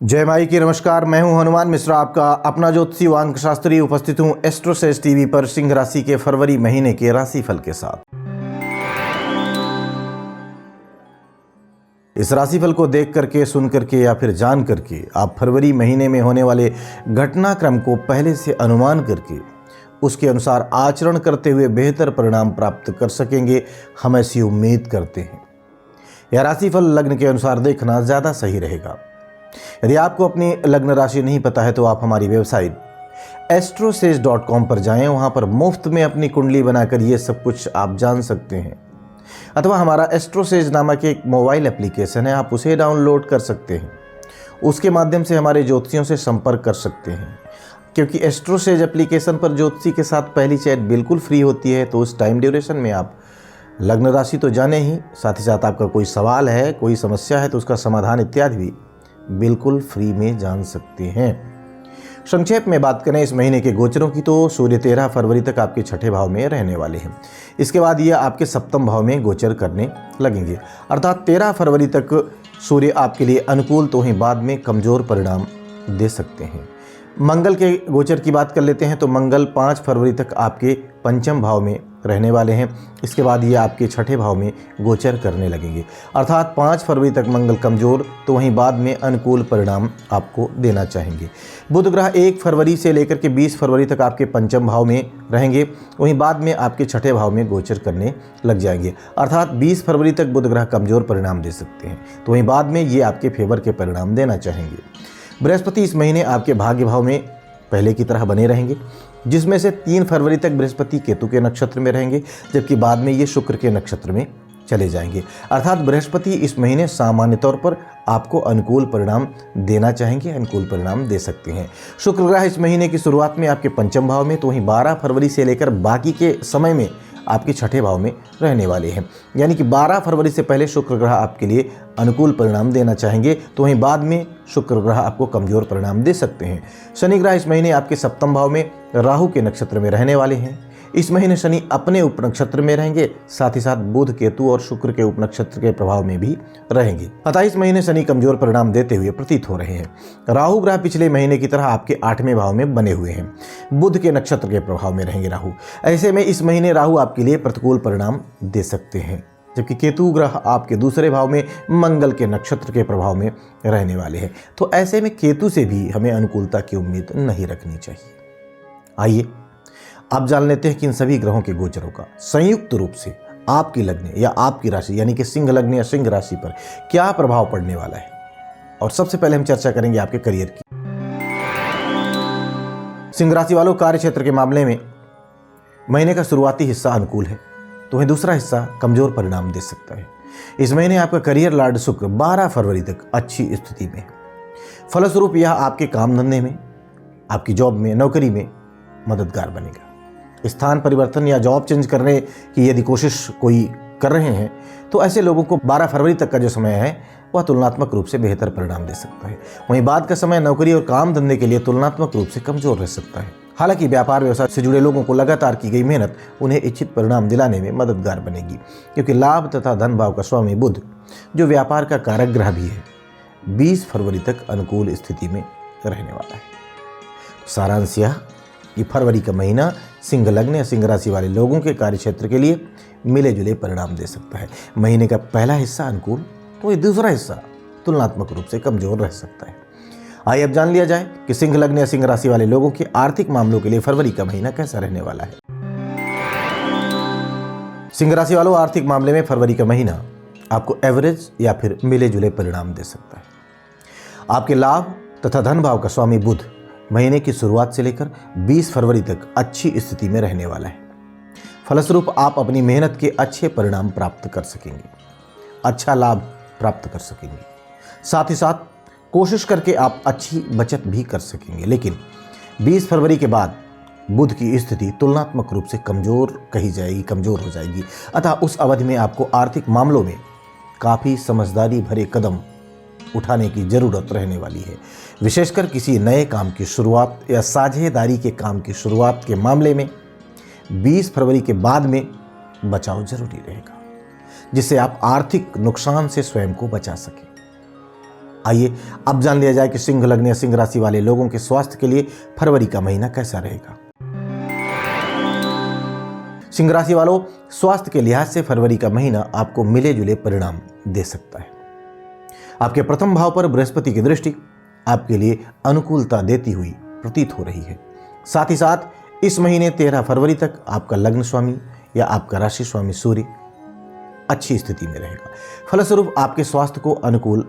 जय माई की नमस्कार। मैं हूं हनुमान मिश्रा, आपका अपना ज्योतिषी वांग शास्त्री। उपस्थित हूं एस्ट्रोसेज टीवी पर सिंह राशि के फरवरी महीने के राशिफल के साथ। इस राशिफल को देख करके, सुन करके या फिर जान करके आप फरवरी महीने में होने वाले घटनाक्रम को पहले से अनुमान करके उसके अनुसार आचरण करते हुए बेहतर परिणाम प्राप्त कर सकेंगे, हम ऐसी उम्मीद करते हैं। यह राशिफल लग्न के अनुसार देखना ज़्यादा सही रहेगा। यदि आपको अपनी लग्न राशि नहीं पता है तो आप हमारी वेबसाइट astrosage.com पर जाएं। वहां पर मुफ्त में अपनी कुंडली बनाकर ये सब कुछ आप जान सकते हैं। अथवा हमारा एस्ट्रोसेज नामक एक मोबाइल एप्लीकेशन है, आप उसे डाउनलोड कर सकते हैं। उसके माध्यम से हमारे ज्योतिषियों से संपर्क कर सकते हैं। क्योंकि एस्ट्रोसेज एप्लीकेशन पर ज्योतिषी के साथ पहली चैट बिल्कुल फ्री होती है, तो उस टाइम ड्यूरेशन में आप लग्न राशि तो जाने ही साथ आपका कोई सवाल है, कोई समस्या है तो उसका समाधान इत्यादि भी बिल्कुल फ्री में जान सकते हैं। संक्षेप में बात करें इस महीने के गोचरों की, तो सूर्य 13 फरवरी तक आपके छठे भाव में रहने वाले हैं। इसके बाद ये आपके सप्तम भाव में गोचर करने लगेंगे, अर्थात 13 फरवरी तक सूर्य आपके लिए अनुकूल तो ही बाद में कमजोर परिणाम दे सकते हैं। मंगल के गोचर की बात कर लेते हैं, तो मंगल 5 फरवरी तक आपके पंचम भाव में रहने वाले हैं। इसके बाद ये आपके छठे भाव में गोचर करने लगेंगे, अर्थात 5 फरवरी तक मंगल कमजोर तो वहीं बाद में अनुकूल परिणाम आपको देना चाहेंगे। बुध ग्रह 1 फरवरी से लेकर के 20 फरवरी तक आपके पंचम भाव में रहेंगे, वहीं बाद में आपके छठे भाव में गोचर करने लग जाएंगे, अर्थात 20 फरवरी तक बुध ग्रह कमजोर परिणाम दे सकते हैं, तो वहीं बाद में ये आपके फेवर के परिणाम देना चाहेंगे। बृहस्पति इस महीने आपके भाग्य भाव में पहले की तरह बने रहेंगे, जिसमें से 3 फरवरी तक बृहस्पति केतु के नक्षत्र में रहेंगे, जबकि बाद में ये शुक्र के नक्षत्र में चले जाएंगे। अर्थात बृहस्पति इस महीने सामान्य तौर पर आपको अनुकूल परिणाम देना चाहेंगे, अनुकूल परिणाम दे सकते हैं। शुक्र ग्रह इस महीने की शुरुआत में आपके पंचम भाव में, तो वहीं 12 फरवरी से लेकर बाकी के समय में आपके छठे भाव में रहने वाले हैं। यानी कि 12 फरवरी से पहले शुक्र ग्रह आपके लिए अनुकूल परिणाम देना चाहेंगे, तो वहीं बाद में शुक्र ग्रह आपको कमजोर परिणाम दे सकते हैं। शनि ग्रह इस महीने आपके सप्तम भाव में राहु के नक्षत्र में रहने वाले हैं। इस महीने शनि अपने उपनक्षत्र में रहेंगे, साथ ही साथ बुध केतु और शुक्र के उपनक्षत्र के प्रभाव में भी रहेंगे। अतः इस महीने शनि कमजोर परिणाम देते हुए प्रतीत हो रहे हैं। राहु ग्रह पिछले महीने की तरह आपके 8वें भाव में बने हुए हैं, बुध के नक्षत्र के प्रभाव में रहेंगे राहु। ऐसे में इस महीने राहु आपके लिए प्रतिकूल परिणाम दे सकते हैं, जबकि केतु ग्रह आपके दूसरे भाव में मंगल के नक्षत्र के प्रभाव में रहने वाले हैं। तो ऐसे में केतु से भी हमें अनुकूलता की उम्मीद नहीं रखनी चाहिए। आइए अब जान लेते हैं कि इन सभी ग्रहों के गोचरों का संयुक्त रूप से आपकी लग्न या आपकी राशि यानी कि सिंह लग्न या सिंह राशि पर क्या प्रभाव पड़ने वाला है। और सबसे पहले हम चर्चा करेंगे आपके करियर की। सिंह राशि वालों, कार्य क्षेत्र के मामले में महीने का शुरुआती हिस्सा अनुकूल है, तो वहीं दूसरा हिस्सा कमजोर परिणाम दे सकता है। इस महीने आपका करियर लॉर्ड शुक्र 12 फरवरी तक अच्छी स्थिति में है। फलस्वरूप यह आपके काम धंधे में, आपकी जॉब में, नौकरी में मददगार बनेगा। स्थान परिवर्तन या जॉब चेंज करने की यदि कोशिश कोई कर रहे हैं, तो ऐसे लोगों को 12 फरवरी तक का जो समय है वह तुलनात्मक रूप से बेहतर परिणाम दे सकता है। वहीं बाद का समय नौकरी और काम धंधे के लिए तुलनात्मक रूप से कमजोर रह सकता है। हालांकि व्यापार व्यवसाय से जुड़े लोगों को लगातार की गई मेहनत उन्हें इच्छित परिणाम दिलाने में मददगार बनेगी, क्योंकि लाभ तथा धन भाव का स्वामी बुध, जो व्यापार का कारक ग्रह भी है, 20 फरवरी तक अनुकूल स्थिति में रहने वाला है। सारांश यह कि फरवरी का महीना सिंह लग्न या सिंह राशि वाले लोगों के कार्य क्षेत्र के लिए मिले जुले परिणाम दे सकता है। महीने का पहला हिस्सा अनुकूल, तो ये दूसरा हिस्सा तुलनात्मक रूप से कमजोर रह सकता है। आइए अब जान लिया जाए कि सिंह लग्न या सिंह राशि वाले लोगों के आर्थिक मामलों के लिए फरवरी का महीना कैसा रहने वाला है। सिंह राशि वालों, आर्थिक मामले में फरवरी का महीना आपको एवरेज या फिर मिले जुले परिणाम दे सकता है। आपके लाभ तथा धन भाव का स्वामी बुध महीने की शुरुआत से लेकर 20 फरवरी तक अच्छी स्थिति में रहने वाला है। फलस्वरूप आप अपनी मेहनत के अच्छे परिणाम प्राप्त कर सकेंगे, अच्छा लाभ प्राप्त कर सकेंगे। साथ ही साथ कोशिश करके आप अच्छी बचत भी कर सकेंगे। लेकिन 20 फरवरी के बाद बुध की स्थिति तुलनात्मक रूप से कमजोर कही जाएगी, कमजोर हो जाएगी। अतः उस अवधि में आपको आर्थिक मामलों में काफ़ी समझदारी भरे कदम उठाने की जरूरत रहने वाली है। विशेषकर किसी नए काम की शुरुआत या साझेदारी के काम की शुरुआत के मामले में 20 फरवरी के बाद में बचाव जरूरी रहेगा, जिससे आप आर्थिक नुकसान से स्वयं को बचा सकें। आइए अब जान लिया जाए कि सिंह लग्न या सिंह राशि वाले लोगों के स्वास्थ्य के लिए फरवरी का महीना कैसा रहेगा। सिंह राशि वालों, स्वास्थ्य के लिहाज से फरवरी का महीना आपको मिले जुले परिणाम दे सकता है। आपके प्रथम भाव पर बृहस्पति की दृष्टि आपके लिए अनुकूलता देती हुई प्रतीत हो रही है। साथ ही साथ इस महीने 13 फरवरी तक आपका लग्न स्वामी या आपका राशि स्वामी सूर्य अच्छी स्थिति में रहेगा, फलस्वरूप आपके स्वास्थ्य को अनुकूल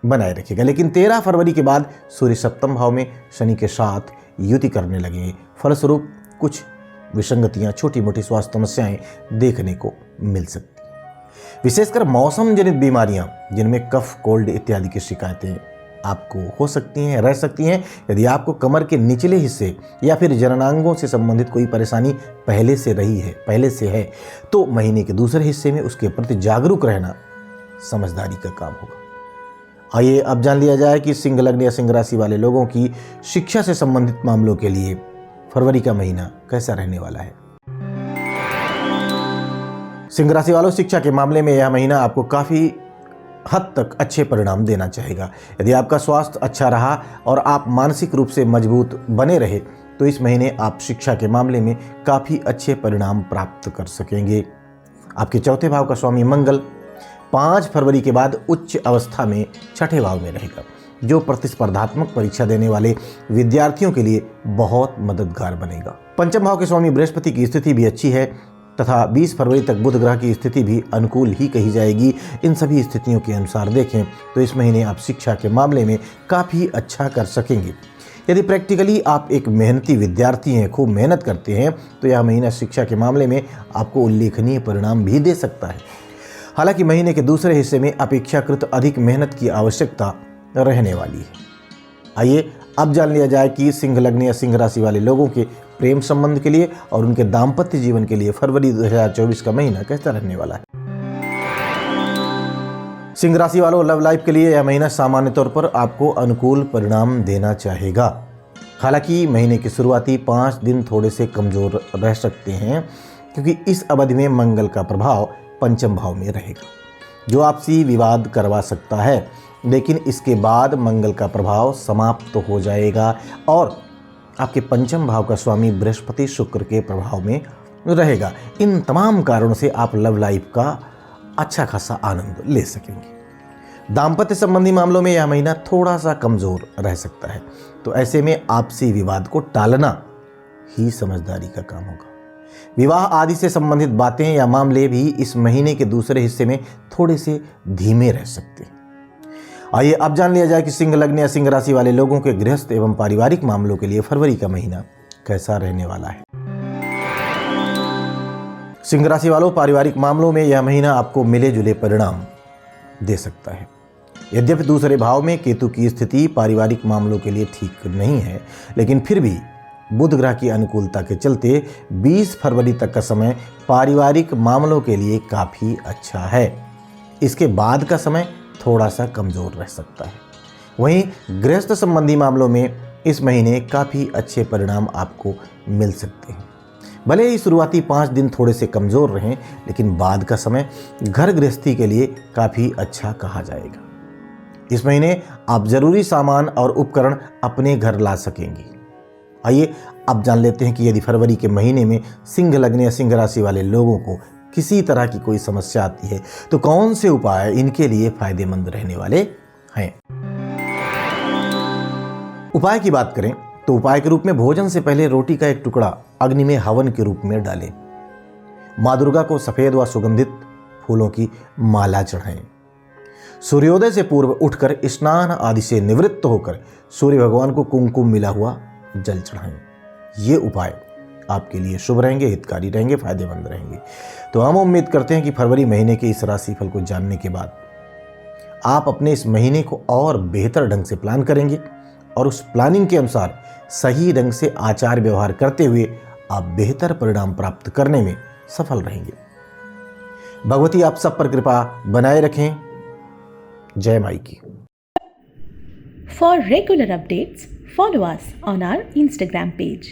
बनाए रखेगा। लेकिन 13 फरवरी के बाद सूर्य सप्तम भाव में शनि के साथ युति करने लगेंगे, फलस्वरूप कुछ विसंगतियां, छोटी मोटी स्वास्थ्य समस्याएं देखने को मिल सकती हैं। विशेषकर मौसम जनित बीमारियां जिनमें कफ, कोल्ड इत्यादि की शिकायतें आपको हो सकती हैं, रह सकती हैं। यदि आपको कमर के निचले हिस्से या फिर जननांगों से संबंधित कोई परेशानी पहले से है तो महीने के दूसरे हिस्से में उसके प्रति जागरूक रहना समझदारी का काम होगा। आइए अब जान लिया जाए कि सिंह लग्न या सिंह राशि वाले लोगों की शिक्षा से संबंधित मामलों के लिए फरवरी का महीना कैसा रहने वाला है। सिंह राशि वालों, शिक्षा के मामले में यह महीना आपको काफी हद तक अच्छे परिणाम देना चाहेगा। यदि आपका स्वास्थ्य अच्छा रहा और आप मानसिक रूप से मजबूत बने रहे तो इस महीने आप शिक्षा के मामले में काफी अच्छे परिणाम प्राप्त कर सकेंगे। आपके चौथे भाव का स्वामी मंगल 5 फरवरी के बाद उच्च अवस्था में छठे भाव में रहेगा, जो प्रतिस्पर्धात्मक परीक्षा देने वाले विद्यार्थियों के लिए बहुत मददगार बनेगा। पंचम भाव के स्वामी बृहस्पति की स्थिति भी अच्छी है तथा 20 फरवरी तक बुध ग्रह की स्थिति भी अनुकूल ही कही जाएगी। इन सभी स्थितियों के अनुसार देखें तो इस महीने आप शिक्षा के मामले में काफ़ी अच्छा कर सकेंगे। यदि प्रैक्टिकली आप एक मेहनती विद्यार्थी हैं, खूब मेहनत करते हैं, तो यह महीना शिक्षा के मामले में आपको उल्लेखनीय परिणाम भी दे सकता है। हालांकि महीने के दूसरे हिस्से में अपेक्षाकृत अधिक मेहनत की आवश्यकता रहने वाली है। आइए अब जान लिया जाए कि सिंह लग्न या सिंह राशि वाले लोगों के प्रेम संबंध के लिए और उनके दाम्पत्य जीवन के लिए फरवरी 2024 का महीना कैसा रहने वाला है। सिंह राशि वालों, लव लाइफ के लिए यह महीना सामान्य तौर पर आपको अनुकूल परिणाम देना चाहेगा। हालांकि महीने की शुरुआती 5 दिन थोड़े से कमजोर रह सकते हैं, क्योंकि इस अवधि में मंगल का प्रभाव पंचम भाव में रहेगा, जो आपसी विवाद करवा सकता है। लेकिन इसके बाद मंगल का प्रभाव समाप्त हो जाएगा और आपके पंचम भाव का स्वामी बृहस्पति शुक्र के प्रभाव में रहेगा। इन तमाम कारणों से आप लव लाइफ का अच्छा खासा आनंद ले सकेंगे। दाम्पत्य संबंधी मामलों में यह महीना थोड़ा सा कमजोर रह सकता है, तो ऐसे में आपसी विवाद को टालना ही समझदारी का काम होगा। विवाह आदि से संबंधित बातें या मामले भी इस महीने के दूसरे हिस्से में थोड़े से धीमे रह सकते हैं। आइए अब जान लिया जाए कि सिंह लग्न या सिंह राशि वाले लोगों के गृहस्थ एवं पारिवारिक मामलों के लिए फरवरी का महीना कैसा रहने वाला है। सिंह राशि वालों, पारिवारिक मामलों में यह महीना आपको मिले जुले परिणाम दे सकता है। यद्यपि दूसरे भाव में केतु की स्थिति पारिवारिक मामलों के लिए ठीक नहीं है, लेकिन फिर भी बुध ग्रह की अनुकूलता के चलते 20 फरवरी तक का समय पारिवारिक मामलों के लिए काफ़ी अच्छा है। इसके बाद का समय थोड़ा सा कमज़ोर रह सकता है। वहीं गृहस्थ संबंधी मामलों में इस महीने काफ़ी अच्छे परिणाम आपको मिल सकते हैं। भले ही शुरुआती 5 दिन थोड़े से कमज़ोर रहें, लेकिन बाद का समय घर गृहस्थी के लिए काफ़ी अच्छा कहा जाएगा। इस महीने आप ज़रूरी सामान और उपकरण अपने घर ला सकेंगे। आइए अब जान लेते हैं कि यदि फरवरी के महीने में सिंह लग्न या सिंह राशि वाले लोगों को किसी तरह की कोई समस्या आती है तो कौन से उपाय इनके लिए फायदेमंद रहने वाले हैं। उपाय की बात करें तो उपाय के रूप में भोजन से पहले रोटी का एक टुकड़ा अग्नि में हवन के रूप में डालें। माँ दुर्गा को सफेद व सुगंधित फूलों की माला चढ़ाएं। सूर्योदय से पूर्व उठकर स्नान आदि से निवृत्त होकर सूर्य भगवान को कुमकुम मिला हुआ जल चढ़ाएं। ये उपाय आपके लिए शुभ रहेंगे, हितकारी रहेंगे, फायदेमंद रहेंगे। तो हम उम्मीद करते हैं कि फरवरी महीने के इस राशिफल को जानने के बाद आप अपने इस महीने को और बेहतर ढंग से प्लान करेंगे और उस प्लानिंग के अनुसार सही ढंग से आचार व्यवहार करते हुए आप बेहतर परिणाम प्राप्त करने में सफल रहेंगे। भगवती आप सब पर कृपा बनाए रखें। जय माई की। For regular updates, follow us on our Instagram page.